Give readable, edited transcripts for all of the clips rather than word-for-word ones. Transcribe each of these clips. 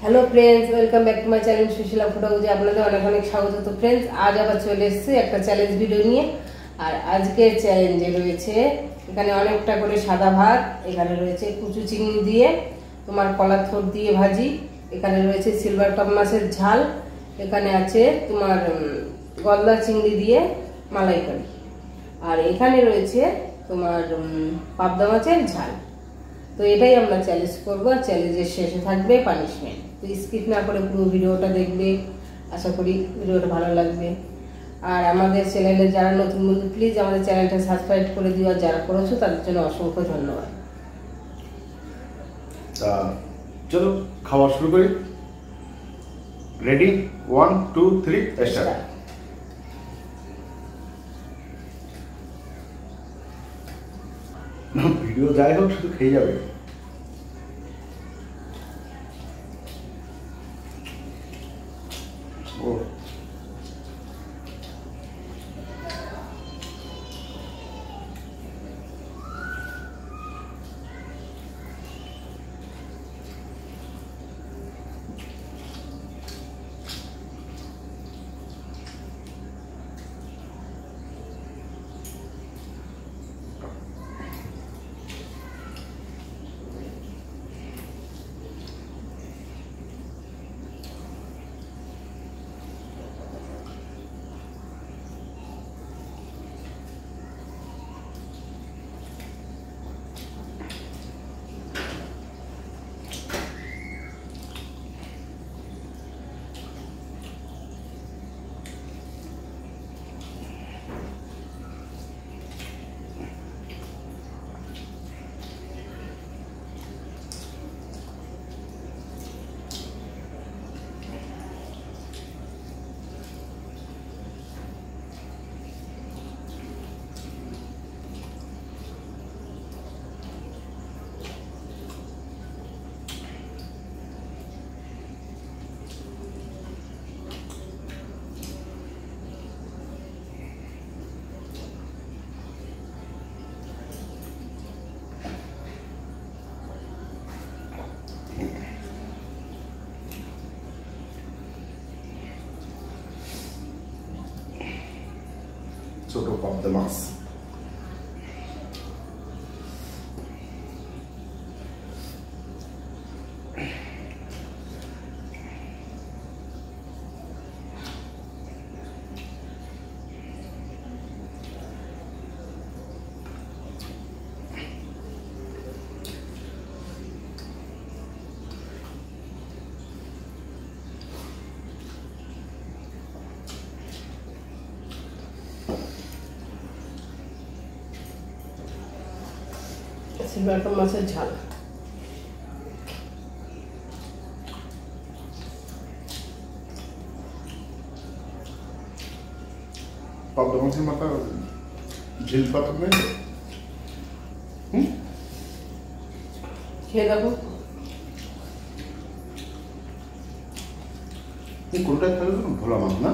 Hello friends, welcome back to my channel Sushila ফুটাগুজি। আপনাদের অনেক অনেক স্বাগত। তো ফ্রেন্ডস, আজ আবার চলে এসেছি একটা চ্যালেঞ্জ ভিডিও নিয়ে। আর আজকের চ্যালেঞ্জে রয়েছে এখানে অনেকটা করে সাদা ভাত, এখানে রয়েছে কুচু চিংড়ি দিয়ে তোমার কলার থোর দিয়ে ভাজি, এখানে রয়েছে সিলভার কাপ মাছের ঝাল, এখানে আছে তোমার গলদা চিংড়ি দিয়ে মালাইকারি, আর এখানে রয়েছে তোমার পাবদা মাছের ঝাল। তো এটাই আমরা চ্যালেঞ্জ করবো, আর চ্যালেঞ্জের শেষে থাকবে পানিশমেন্ট। তো স্কিপ না করে পুরো ভিডিওটা দেখবে, আশা করি ভিডিওটা ভালো লাগবে। আর আমাদের চ্যানেলে যারা নতুন বন্ধু, প্লিজ আমাদের চ্যানেলটা সাবস্ক্রাইব করে দিও, আর যারা করেছো তাদের জন্য অসংখ্য ধন্যবাদ। তা চলো খাওয়া শুরু করি। Ready, 1 2 3 start. ভিডিও যাই হোক, শুধু খেয়ে যাবে। ও ছোট পাবদা মাছ। সিলভার কাপ মাছের ঝাল। পাবদা মাছের মাথা ঝিল পাতা নেই। খেয়ে দেখো। কোনটা খেলে ভোলা মাছ না?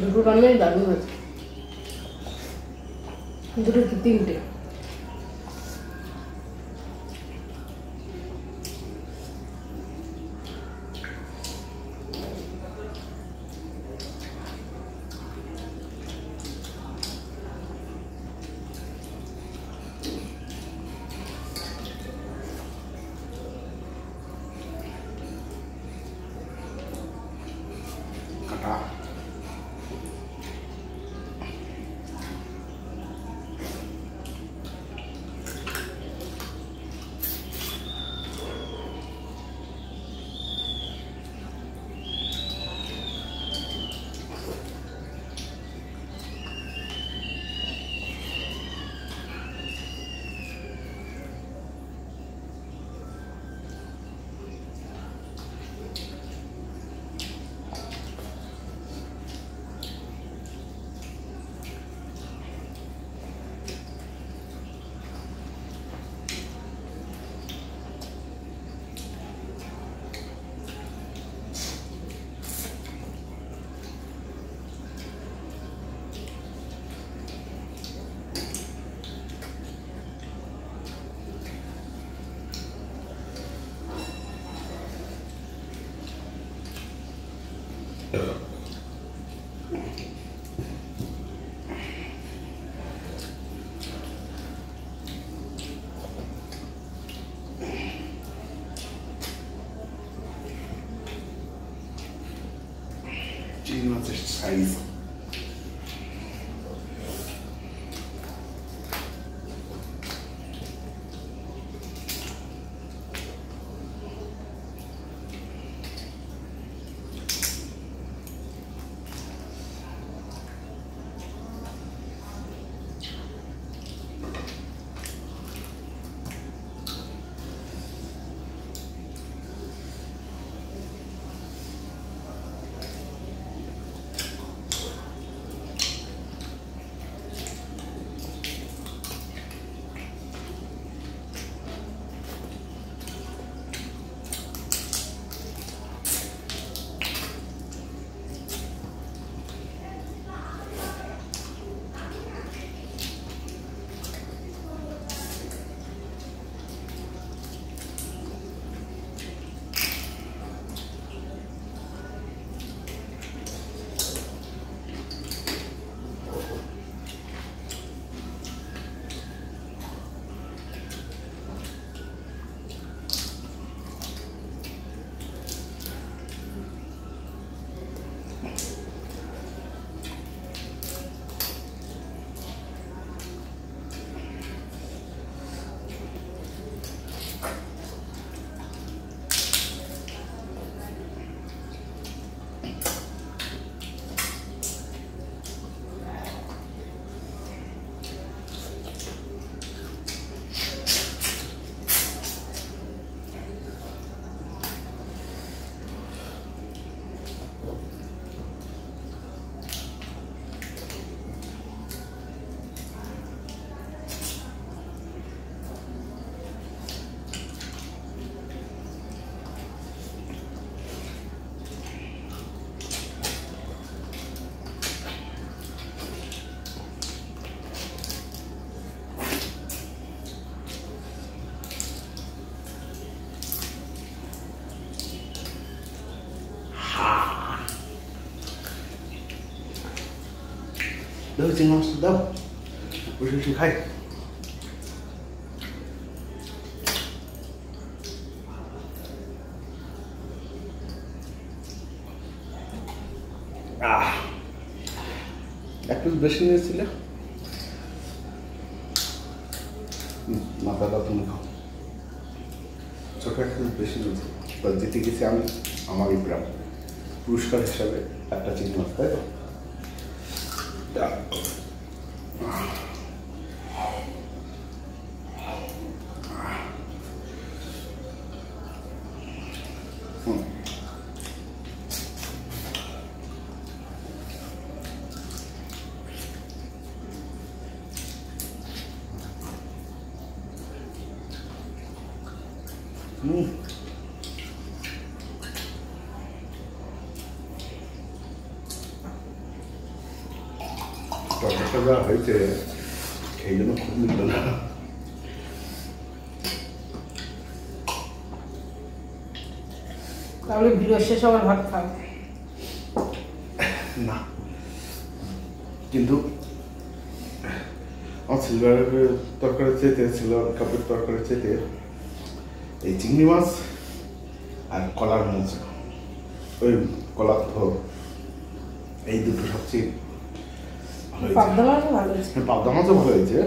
দুটো রান্নাই দারুণ হয়েছে। দুটো কি তিনটে? কাটা চিংড়ি মাছের সাইজ দাও চিংড়ি মাছ দাও বসে বসে খাই একটু বেশি নিয়েছিল মাথাটা তুমি খাও ছোট একটু বেশি নিয়েছিল জিতে গেছি আমি আমারই প্রাণ পুরস্কার হিসাবে একটা চিংড়ি মাছ তাই তো যা হয়েছে সেই জন্য খুব মিলল না। তাহলে ভিডিও শেষ আমার ভাত খাও না, কিন্তু আমার সিলভারের তরকারি চেতে, সিলভার কাপের তরকারি চেতে এই চিংড়ি মাছ আর কলার মোচা, ওই কলার থোর, এই দুটো সবচেয়ে ভালো হয়েছে। পাবদা মাছও ভালো হয়েছে। পাবদা মাছও ভালো হয়েছে,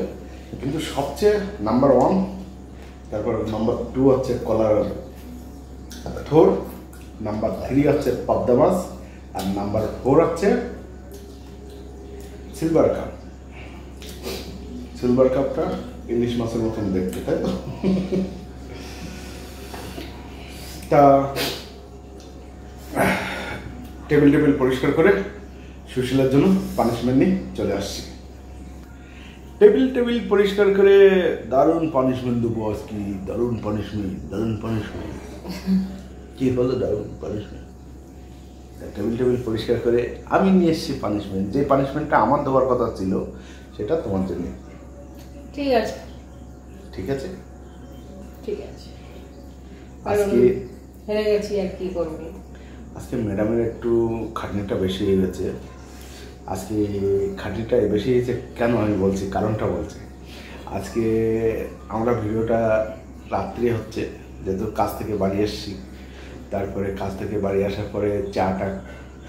কিন্তু সবচেয়ে নাম্বার 1, তারপর নাম্বার 2 হচ্ছে কলার থোর, নাম্বার 3 হচ্ছে পাবদা মাছ, আর নাম্বার 4 হচ্ছে সিলভার কাপ। সিলভার কাপটা ইলিশ মাছের মতন দেখতে, তাই তো? তা টেবিল পরিষ্কার করে সুশীলার জন্য পানিশমেন্ট নিয়ে চলে আসছি। টেবিল পরিষ্কার করে দারুণ পানিশমেন্ট দেবো আজকে। দারুণ পানিশমেন্ট কি হলো? দারুণ পানিশমেন্ট। টেবিল পরিষ্কার করে আমি নিয়ে এসেছি পানিশমেন্ট। যে পানিশমেন্টটা আমার দেওয়ার কথা ছিল সেটা তোমার জন্য। ঠিক আছে আজকে হেরে গেছি, আর কি করবি। আজকে ম্যাডামের একটু খাটনিটা বেশি হয়ে গেছে। আজকে খাটনিটা বেশি হয়েছে কেন আমি বলছি, কারণটা বলছি। আজকে আমরা ভিডিওটা রাত্রে হচ্ছে, যেহেতু কাজ থেকে বাড়ি এসেছি, তারপরে কাজ থেকে বাড়ি আসার পরে চাটা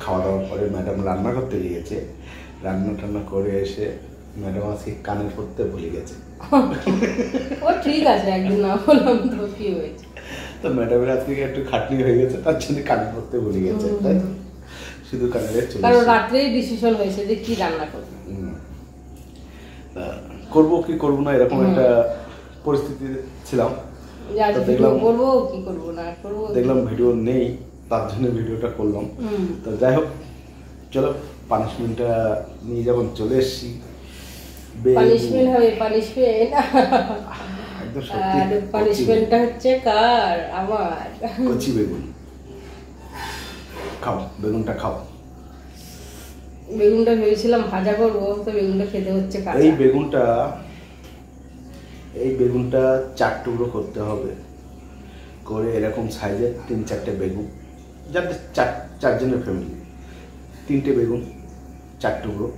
খাওয়া দাওয়ার পরে ম্যাডাম রান্না করতে গিয়েছে। রান্না করে এসে ম্যাডাম আজকে কানের পড়তে ভুলে গেছে। ও ঠিক আছে, একদিন না বললাম তো কি হয়েছে। তো ম্যাডামের আজকে একটু খাটনি হয়ে গেছে, তার জন্য কানের পড়তে ভুলে গেছে, তাই তো? শুধু কানের চলে, কারণ রাত্রেই ডিসিশন হয়েছে যে কি রান্না করবো, করবো কি করবো না, এরকম একটা পরিস্থিতি ছিলাম। দেখলাম ভিডিও নেই, তার জন্য ভিডিওটা করলাম। তো যাই হোক, চলো পানিশমেন্টটা নিয়ে যখন চলে এসেছি, পানিশমেন্টটা হচ্ছে কার? আমার। কচি বেগুন খাও, বেগুনটা খাও। বেগুনটা ভেবেছিলাম ভাজা করবো, তো বেগুনটা খেতে হচ্ছে কাঁচা। এই বেগুনটা 4 টুকরো করতে হবে, করে এরকম সাইজের 3-4টে বেগুন, যাতে 4 জনের ফ্যামিলি, 3টে বেগুন 4 টুকরো,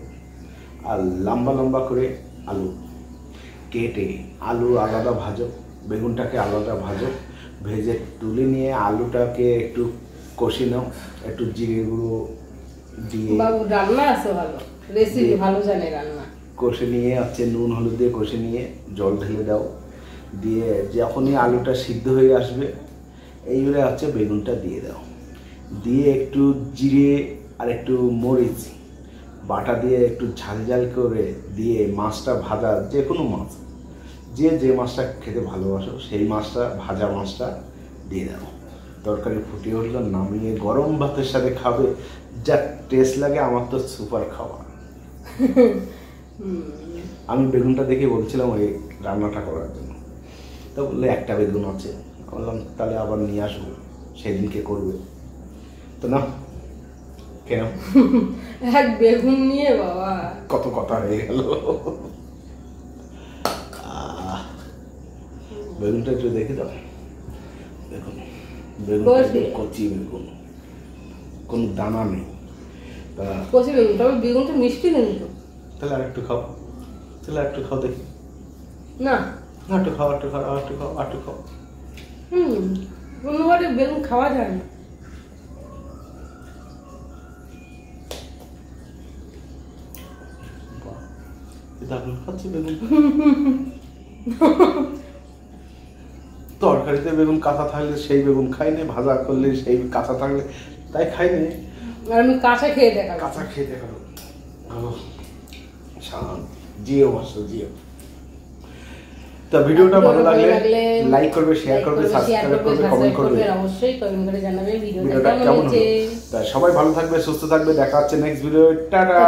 আর লম্বা করে আলু কেটে, আলু আলাদা ভাজো, বেগুনটাকে আলাদা ভাজো, ভেজে তুলে নিয়ে আলুটাকে একটু কষে নাও, একটু জিরে গুঁড়ো দিয়ে। বাবু রান্না আছে ভালো, রেসিপি ভালো জানে রান্না। কষে নিয়ে হচ্ছে নুন হলুদ দিয়ে কষে নিয়ে জল ঢেলে দাও, দিয়ে যখনই আলুটা সিদ্ধ হয়ে আসবে এইবারে হচ্ছে বেগুনটা দিয়ে দাও, দিয়ে একটু জিরে আর একটু মরিচ বাটা দিয়ে একটু ঝাল করে দিয়ে মাছটা ভাজা, যে কোনো মাছ, যে মাছটা খেতে ভালোবাসো সেই মাছটা, ভাজা মাছটা দিয়ে দাও। তরকারি ফুটিয়ে উঠলো, নামিয়ে গরম ভাতের সাথে খাবে, যা টেস্ট লাগে। আমার তো সুপার খাবার। আমি বেগুনটা দেখে বলছিলাম ওই রান্নাটা করার জন্য, তো বললে একটা বেগুন আছে। বললাম তাহলে আবার নিয়ে আসবো, সেদিনকে করবে। তো না কেন এক বেগুন নিয়ে বাবা কত কথা হয়ে গেল। বেগুনটা একটু দেখে দাও, দেখুন বেগুন কচি বেগুন, কোনো দানা নেই। তা কচি বেগুন, তবে বেগুনটা মিষ্টি নেই তো। তাহলে আর একটু খাও, দেখি। না একটু খাও। কোনোবারে বেগুন খাওয়া যায় না। খাচ্ছি বেগুন। তরকারিতে বেগুন কাঁচা থাকলে সেই বেগুন খাই না, ভাজা করলে সেই কাঁচা থাকলে তাই খাই না। আর আমি কাঁচা খেয়ে দেখাবো। জিও। তা ভিডিওটা ভালো লাগলে লাইক করবে, শেয়ার করবে, সাবস্ক্রাইব করবে, কমেন্ট করবে, অবশ্যই কমেন্ট করে জানাবে ভিডিওটা কেমন হলো। তা সবাই ভালো থাকবে, সুস্থ থাকবে, দেখা হচ্ছে নেক্সট ভিডিও। টাটা।